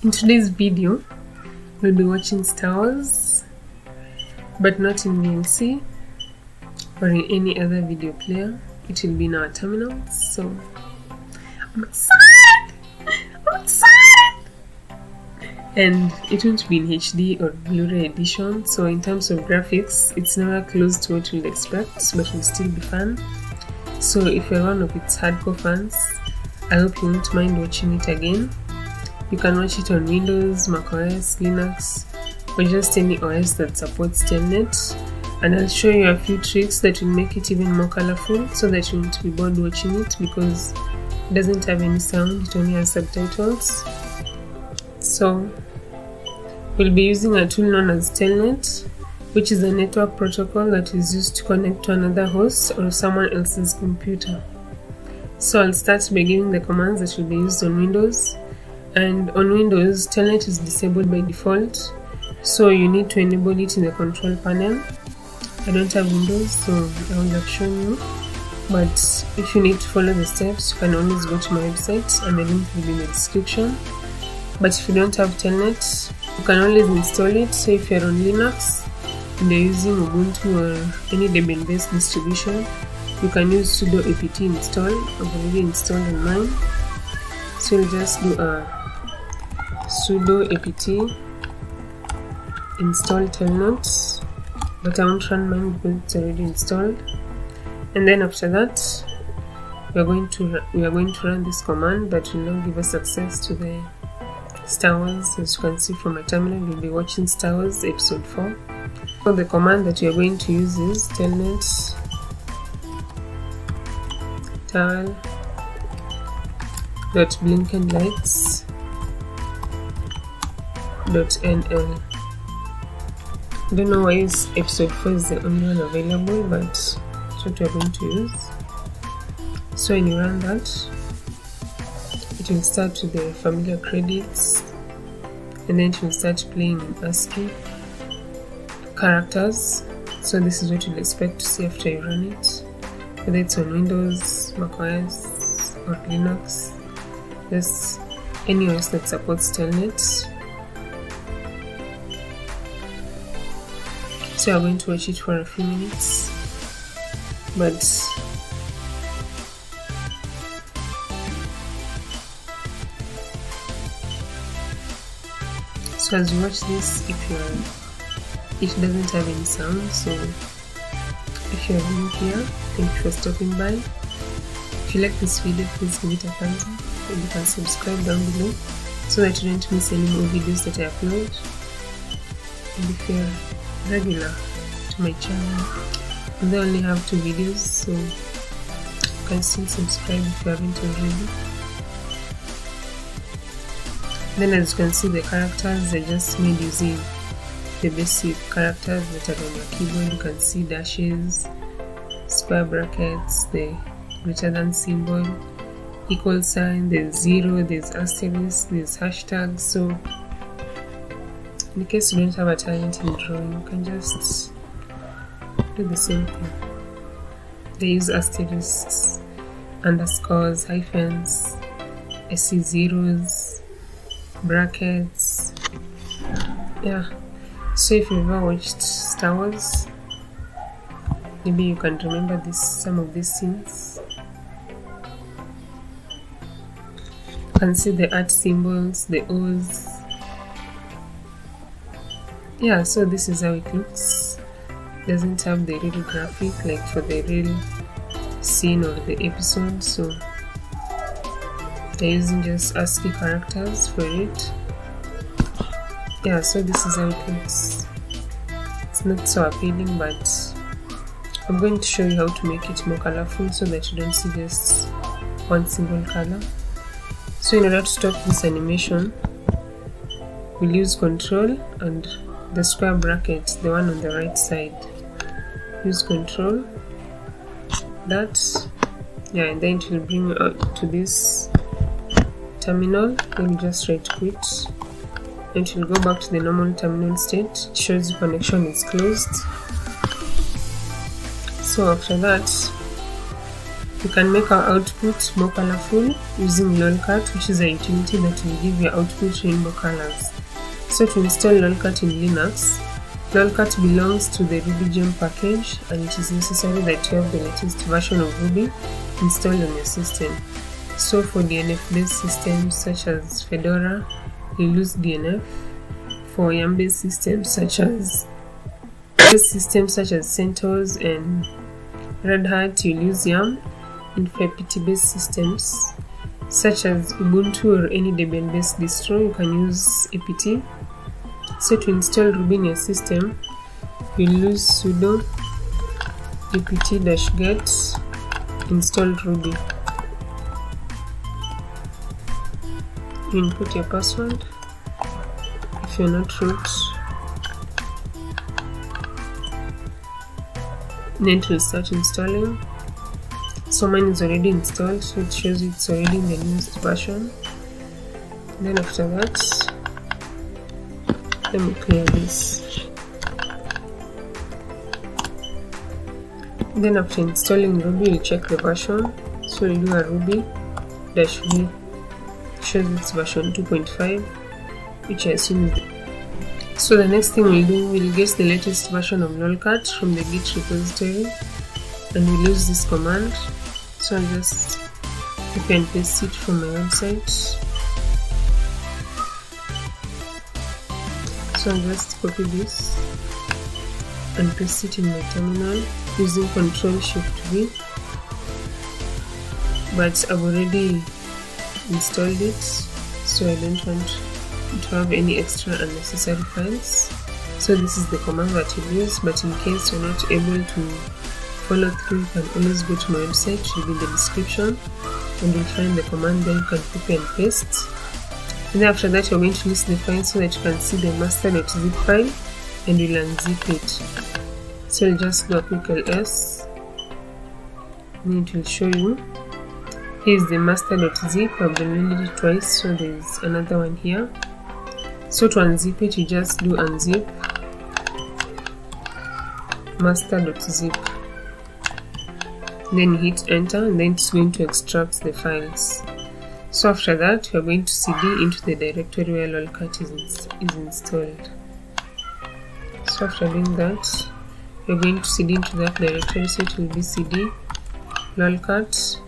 In today's video, we'll be watching Star Wars, but not in VNC or in any other video player. It will be in our terminals, so I'm excited! I'm excited! And it won't be in HD or Blu-ray edition, so in terms of graphics, it's nowhere close to what you'd expect, but will still be fun. So if you're one of its hardcore fans, I hope you won't mind watching it again. You can watch it on Windows, macOS, Linux, or just any OS that supports Telnet. And I'll show you a few tricks that will make it even more colorful so that you won't be bored watching it, because it doesn't have any sound, it only has subtitles. So we'll be using a tool known as Telnet, which is a network protocol that is used to connect to another host or someone else's computer. So I'll start by giving the commands that will be used on Windows. And on Windows, Telnet is disabled by default, so you need to enable it in the control panel. I don't have Windows, so I will have shown you, but if you need to follow the steps, you can always go to my website and the link will be in the description. But if you don't have Telnet, you can always install it. So if you're on Linux and you're using Ubuntu or any Debian-based distribution, you can use sudo apt install. I've already installed on mine, so you'll just do a sudo apt install Telnet, but I won't run mine because it's already installed. And then after that, we are going to run this command that will now give us access to the Star Wars. As you can see from my terminal, we'll be watching Star Wars episode 4. So the command that we are going to use is Telnet Towel.blinkenlights.nl. I don't know why episode 4 is the only one available, but that's what we're going to use. So when you run that, it will start with the familiar credits, and then it will start playing in ASCII characters. So this is what you'll expect to see after you run it, whether it's on Windows, macOS, or Linux. Just any OS that supports Telnet. So I'm going to watch it for a few minutes, but so as you watch this, it doesn't have any sound, so if you're new here, thank you for stopping by. If you like this video, please give it a thumbs up, and you can subscribe down below so that you don't miss any more videos that I upload. And if you're regular to my channel, they only have 2 videos, so you can still subscribe if you haven't already. Then as you can see, the characters are just made using the basic characters that are on your keyboard. You can see dashes, square brackets, the greater than symbol, equal sign, there's 0, there's asterisk, there's hashtags. So in case you don't have a talent in drawing, you can just do the same thing. They use asterisks, underscores, hyphens, SC zeros, brackets. Yeah. So if you've ever watched Star Wars, maybe you can remember some of these scenes. You can see the art symbols, the O's. Yeah, so this is how it looks. It doesn't have the real graphic like for the real scene or the episode, so they're using just ASCII characters for it. Yeah, so this is how it looks. It's not so appealing, but I'm going to show you how to make it more colorful so that you don't see just one single color. So in order to stop this animation, we'll use Control and the square bracket, the one on the right side. Use Control, that, yeah, and then it will bring you out to this terminal. Then you just right quit, and it will go back to the normal terminal state. It shows the connection is closed. So after that, you can make our output more colorful using Lolcat, which is a utility that will give your output rainbow colors. So to install Lolcat in Linux, Lolcat belongs to the RubyGem package, and it is necessary that you have the latest version of Ruby installed on your system. So for DNF-based systems such as Fedora, you use DNF. For YAM-based systems such as CentOS and Red Hat, you use YAM. And for apt-based systems such as Ubuntu or any Debian-based distro, you can use apt. So to install Ruby in your system, you'll use sudo apt-get install Ruby. You input your password if you're not root. Then it will start installing. So mine is already installed, so it shows it's already in the newest version. Then after that, let me clear this. Then after installing Ruby, you check the version. So you do a ruby -v, shows it's version 2.5, which I assume is. So the next thing we'll do, we'll get the latest version of Lolcat from the Git repository, and we'll use this command. So I'll just copy and paste it from my website. So I'll just copy this and paste it in my terminal using Ctrl+Shift+V. But I've already installed it, so I don't want to have any extra unnecessary files. So this is the command that you use, but in case you're not able to follow through, you can always go to my website, it will be in the description, and you'll find the command there. You can copy and paste. And then after that, you're going to list the file so that you can see the master.zip file, and you'll unzip it. So you'll just do a quick ls, and it will show you. Here's the master.zip. I've downloaded it twice, so there's another one here. So to unzip it, you just do unzip master.zip. Then hit enter, and then it's going to extract the files. So after that, we are going to cd into the directory where Lolcat is installed. So after doing that, we are going to cd into that directory, so it will be cd lolcat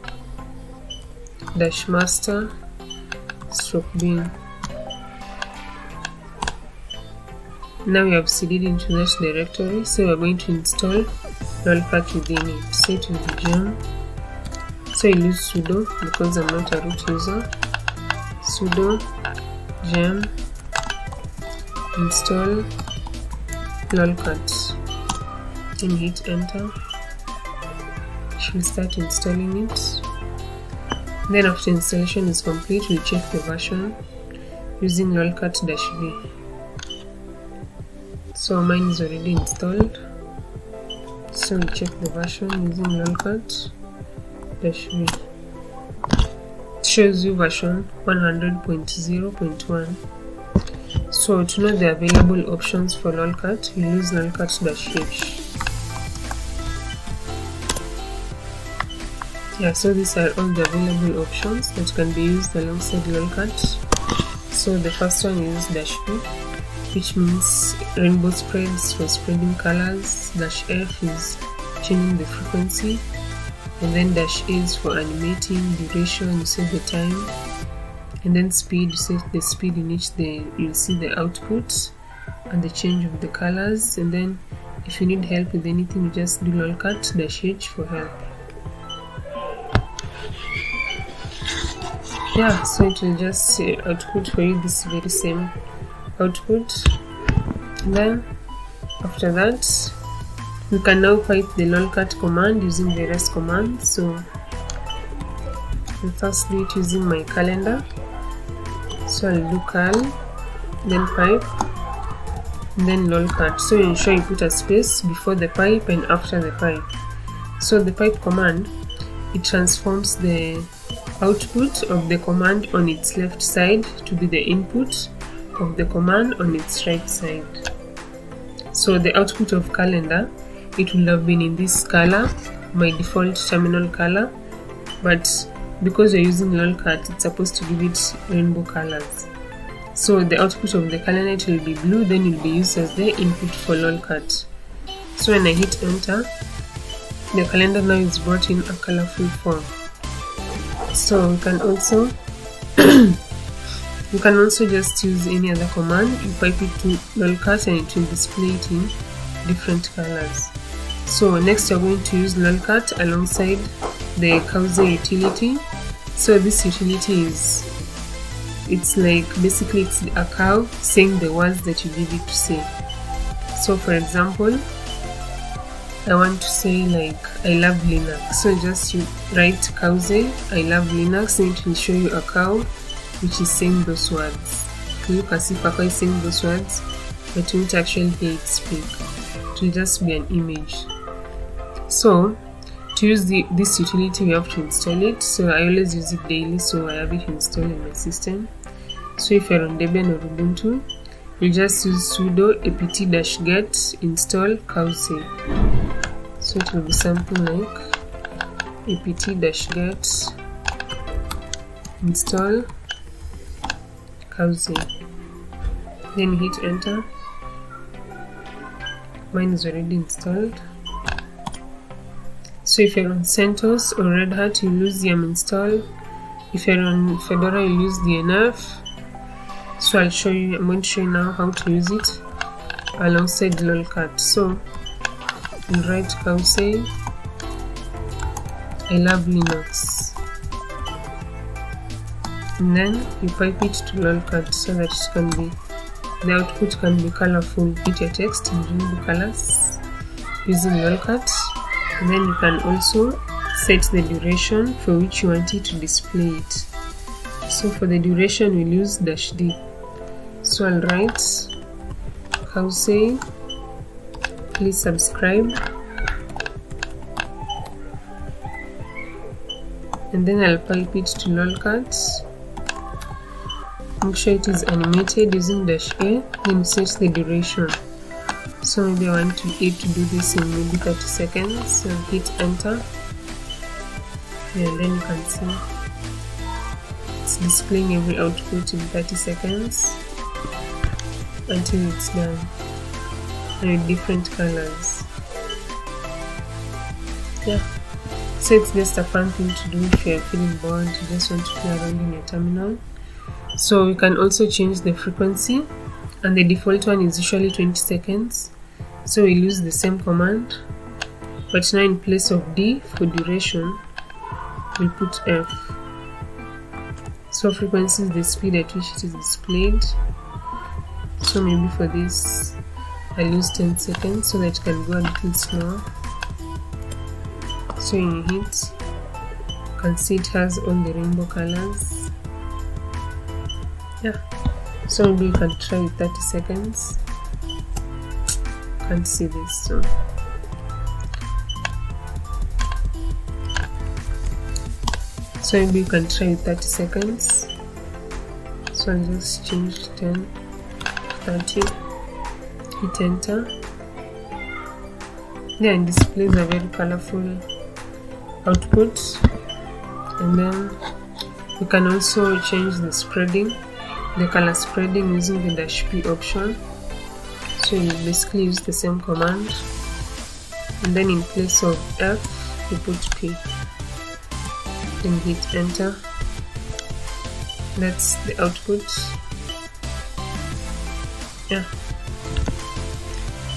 -master/bin. Now we have cd'd into that directory, so we are going to install Lolcat within it. So it will be gem. So I use sudo because I'm not a root user. Sudo gem install Lolcat. Then hit enter. It will start installing it. Then after installation is complete, we'll check the version using Lolcat-v. So mine is already installed. So we check the version using Lolcat-v. It shows you version 100.0.1. So to know the available options for Lolcat, we use Lolcat-h. Yeah, so these are all the available options that can be used alongside Lolcat. So the first one is -v, which means rainbow spreads for spreading colors. -f is changing the frequency, and then -a is for animating. Duration, you set the time, and then speed, you set the speed in which you'll see the output and the change of the colors. And then if you need help with anything, you just do Lolcat-h for help. Yeah, so it will just output for you this very same output. And then after that, we can now pipe the Lolcat command using various commands. So I'll first do it using my calendar. So I'll do cal, then pipe, and then Lolcat. So ensure you put a space before the pipe and after the pipe. So the pipe command, it transforms the output of the command on its left side to be the input of the command on its right side. So the output of calendar, it will have been in this color, my default terminal color, but because you're using Lolcat, it's supposed to give it rainbow colors. So the output of the calendar will be blue, then will be used as the input for Lolcat. So when I hit enter, the calendar now is brought in a colorful form. So we can also you can also just use any other command. You pipe it to Lolcat and it will display it in different colors. So next you're going to use Lolcat alongside the cowsay utility. So this utility is, it's like basically it's a cow saying the words that you give it to say. So for example, I want to say like I love Linux. So just you write cowsay I love Linux and it will show you a cow which is saying those words. You can see Papa is saying those words, but you won't actually hear it speak. It will just be an image. So to use this utility, we have to install it. So I always use it daily, so I have it installed in my system. So if you're on Debian or Ubuntu, you just use sudo apt-get install cowsay. So it will be something like apt-get install cowsay. Then hit enter. Mine is already installed. So if you're on CentOS or Red Hat, you'll use yum install. If you're on Fedora, you'll use dnf. So I'm going to show you now how to use it alongside Lolcat. So you write cowsay I love Linux, and then you pipe it to Lolcat so that it can be, the output can be colorful. Hit your text in rainbow colors using Lolcat, and then you can also set the duration for which you want it to display it. So for the duration we'll use -d. So I'll write cowsay please subscribe, and then I'll pipe it to Lolcat. Make sure it is animated using -a, then set the duration. So maybe I want it to do this in maybe 30 seconds, so hit enter, and then you can see it's displaying every output in 30 seconds until it's done, and with different colors. Yeah, so it's just a fun thing to do if you're feeling bored, you just want to play around in your terminal. So you can also change the frequency, and the default one is usually 20 seconds. So we'll use the same command, but now in place of D for duration, we'll put F. So frequency is the speed at which it is displayed. So maybe for this, I'll use 10 seconds so that it can go a little slower. So when you hit, you can see it has all the rainbow colors. Yeah, so maybe you can try with 30 seconds. Can't see this, so maybe you can try with 30 seconds. So I'll just change 10, 30, hit enter. Yeah, and displays a very colorful output. And then you can also change the spreading, the color spreading using the -p option. So you basically use the same command, and then in place of F you put P, then hit enter. That's the output. Yeah,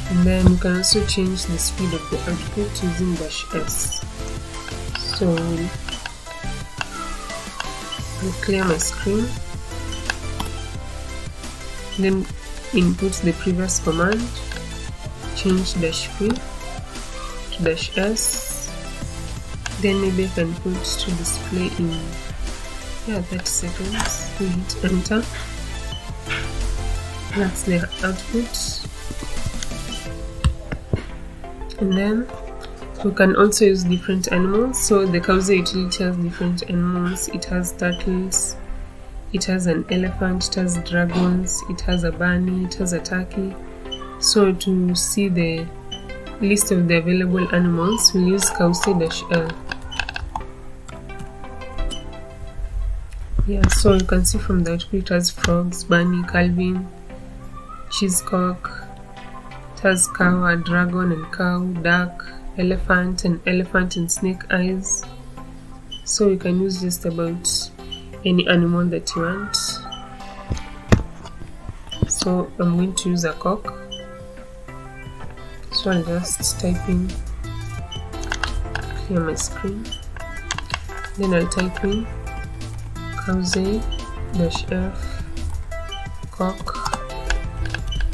and then you can also change the speed of the output using -s. So I'll clear my screen, then input the previous command, change -p to -s, then maybe I can put to display in 30 seconds. We hit enter. That's the output. And then we can also use different animals. So the cowsay utility has different animals. It has turtles, it has an elephant, it has dragons, it has a bunny, it has a turkey. So to see the list of the available animals, we'll use cowsay -l. Yeah, so you can see from the output it has frogs, bunny, Calvin, cheesecock, it has cow, a dragon and cow, duck, elephant and snake eyes. So you can use just about any animal that you want. So I'm going to use a cock. So I'll just type in, clear my screen, then I'll type in cowsay -f cock,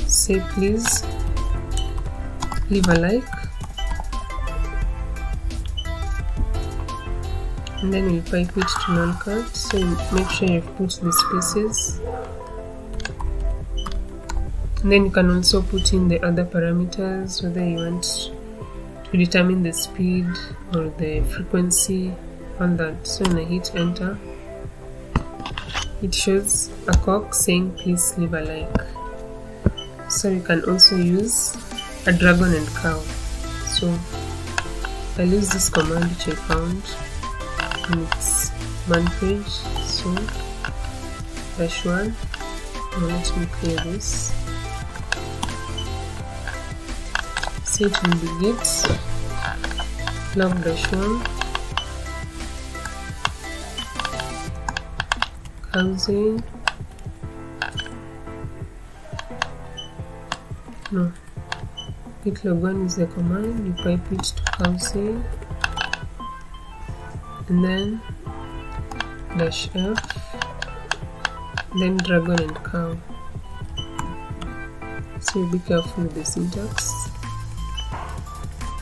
say please, leave a like, and then we'll pipe it to Lolcat. So make sure you've put the spaces, and then you can also put in the other parameters, whether you want to determine the speed or the frequency, all that. So when I hit enter, it shows a cock saying please leave a like. So you can also use a dragon and cow. So I'll use this command which I found in its man page. So -1. Now let me clear this. So it will be get log -1 cowsay. No, git log1 is the command. You pipe it to cowsay, and then -f, then dragon and cow. So be careful with the syntax.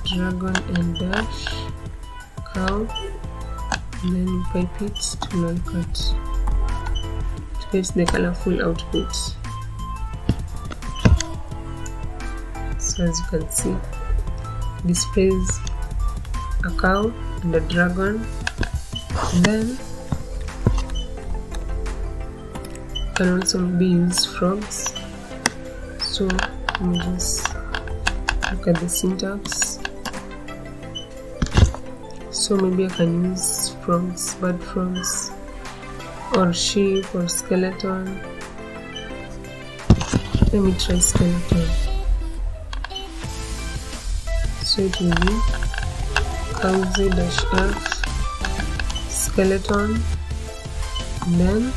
Dragon and dash cow, and then you pipe it to Lolcat to get the colorful output. So as you can see, it displays a cow and a dragon, and then you can also maybe use frogs. So let me just look at the syntax. So maybe I can use frogs, bird frogs, or sheep, or skeleton. Let me try skeleton. So it will be cowsay -f skeleton, and then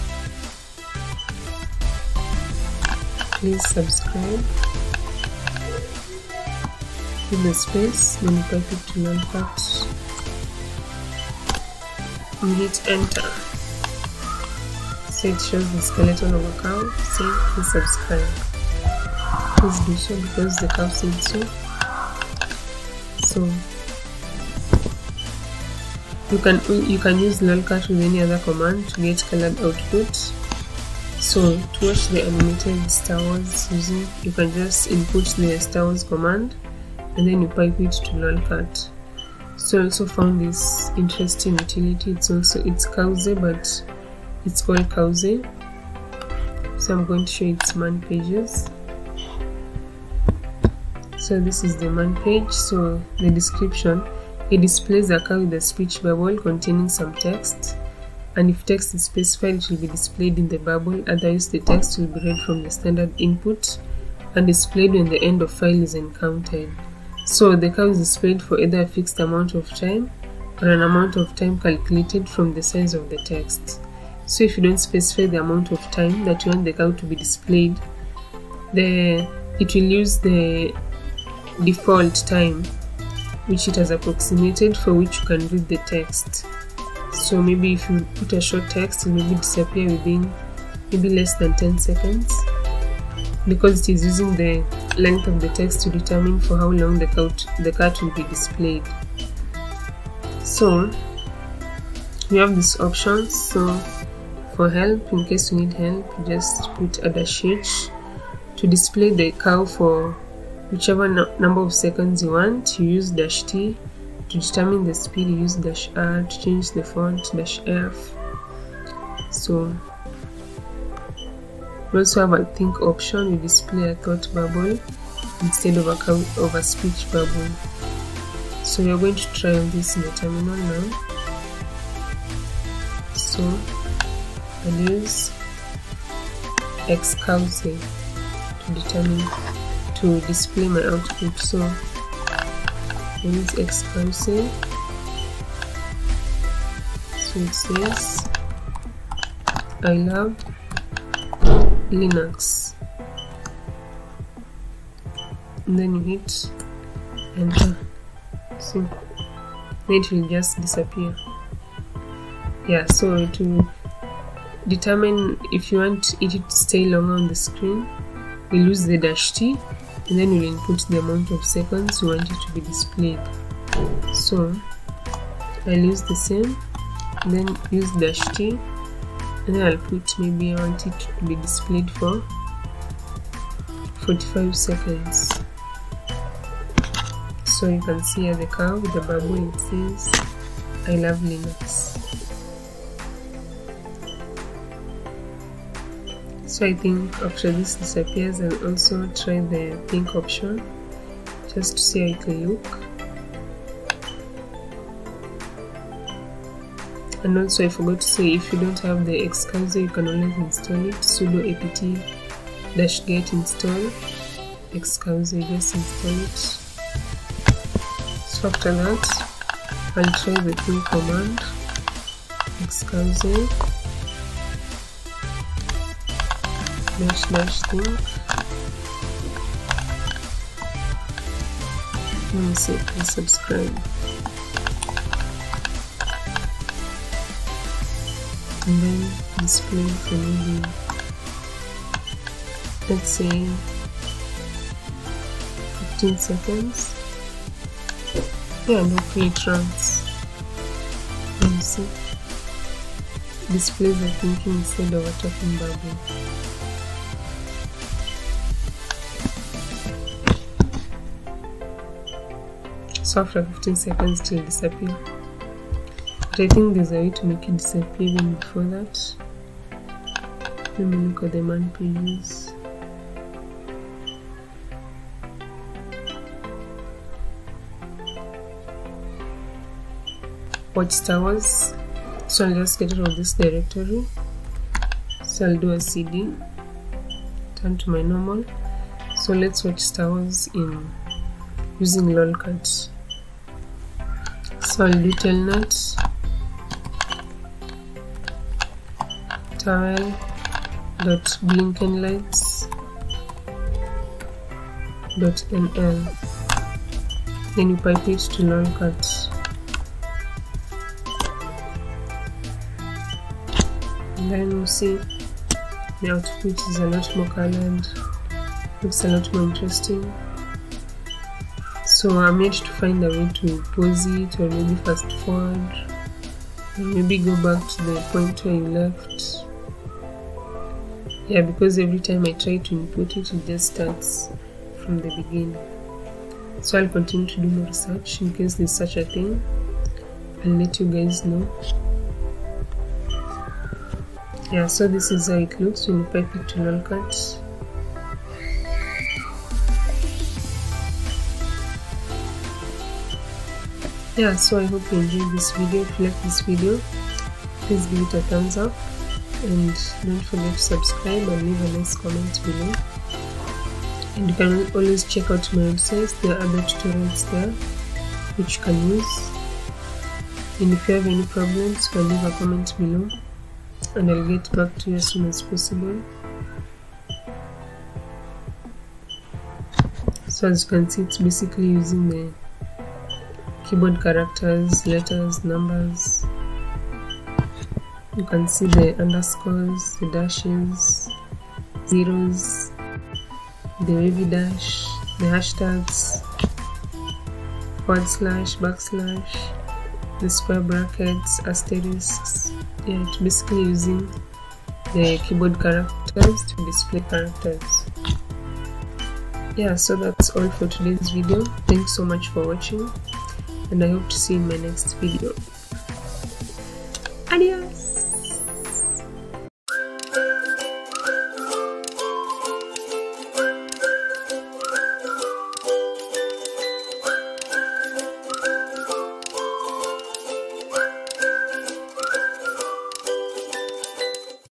please subscribe, with the space, then you pipe it to Lolcat and hit enter. So it shows the skeleton of a cow saying please subscribe. Please do so because the cow said so. So you can use Lolcat with any other command to get colored output. So to watch the animated Star Wars using, you can just input the Star Wars command and then you pipe it to Lolcat. So I also found this interesting utility. It's cowsay, but it's called cowsay. So I'm going to show its man pages. So this is the man page. So the description, it displays a cow with a speech bubble containing some text, and if text is specified it will be displayed in the bubble, otherwise the text will be read from the standard input and displayed when the end of file is encountered. So the cow is displayed for either a fixed amount of time or an amount of time calculated from the size of the text. So if you don't specify the amount of time that you want the cow to be displayed, it will use the default time which it has approximated for which you can read the text. So maybe if you put a short text, it will maybe disappear within maybe less than 10 seconds because it is using the length of the text to determine for how long the cat will be displayed. So you have these options. So for help, in case you need help, you just put a -h to display the cow for whichever number of seconds you want. You use -t to determine the speed. You use -r to change the font, -f. So we also have a think option. You display a thought bubble instead of a speech bubble. So we are going to try on this in the terminal now. So I'll use xcowsay to display my output. So I'll use xcowsay. So it says I love Linux, and then you hit enter. So then it will just disappear. Yeah, so to determine if you want it to stay longer on the screen, we'll use the -t, and then we'll input the amount of seconds you want it to be displayed. So I'll use the same, and then use -t, and then I'll put maybe I want it to be displayed for 45 seconds. So you can see here the cow with the bubble, it says I love Linux. So I think after this disappears, I'll also try the pink option just to see how it will look. And also I forgot to say, if you don't have the xcowsay, you can always install it. Sudo apt-get install xcowsay, just install it. So after that, I'll try the ping command xcowsay /thing. Let me see, please subscribe. And then display for maybe, let's say 15 seconds. Yeah, no free trunks. Let me see. Displays the thinking instead of a talking bubble. So after 15 seconds it will disappear. But I think there's a way to make it disappear even before that. Let me look at the man pages. Watchtowers. So I'll just get out of this directory. So I'll do a cd, turn to my normal. So let's watch towers in using Lolcat. So I'll do Telnet Towel.blinkenlights.nl. Then you pipe it to Lolcat. And then you see the output is a lot more colored, looks a lot more interesting. So I'm yet to find a way to pause it, or maybe fast forward, or maybe go back to the point where you left. Yeah, because every time I try to input it, it just starts from the beginning. So I'll continue to do more research in case there's such a thing. I'll let you guys know. Yeah, so this is how it looks when you pipe it to Lolcat. Yeah, so I hope you enjoyed this video. If you like this video, please give it a thumbs up, and don't forget to subscribe and leave a nice comment below. And you can always check out my website. There are other tutorials there which you can use. And if you have any problems, you can leave a comment below, and I'll get back to you as soon as possible. So as you can see, it's basically using the keyboard characters, letters, numbers. You can see the underscores, the dashes, zeros, the wavy dash, the hashtags, /, backslash, the square brackets, asterisks. Yeah, it's basically using the keyboard characters to display characters. Yeah, so that's all for today's video. Thanks so much for watching, and I hope to see you in my next video. Adios!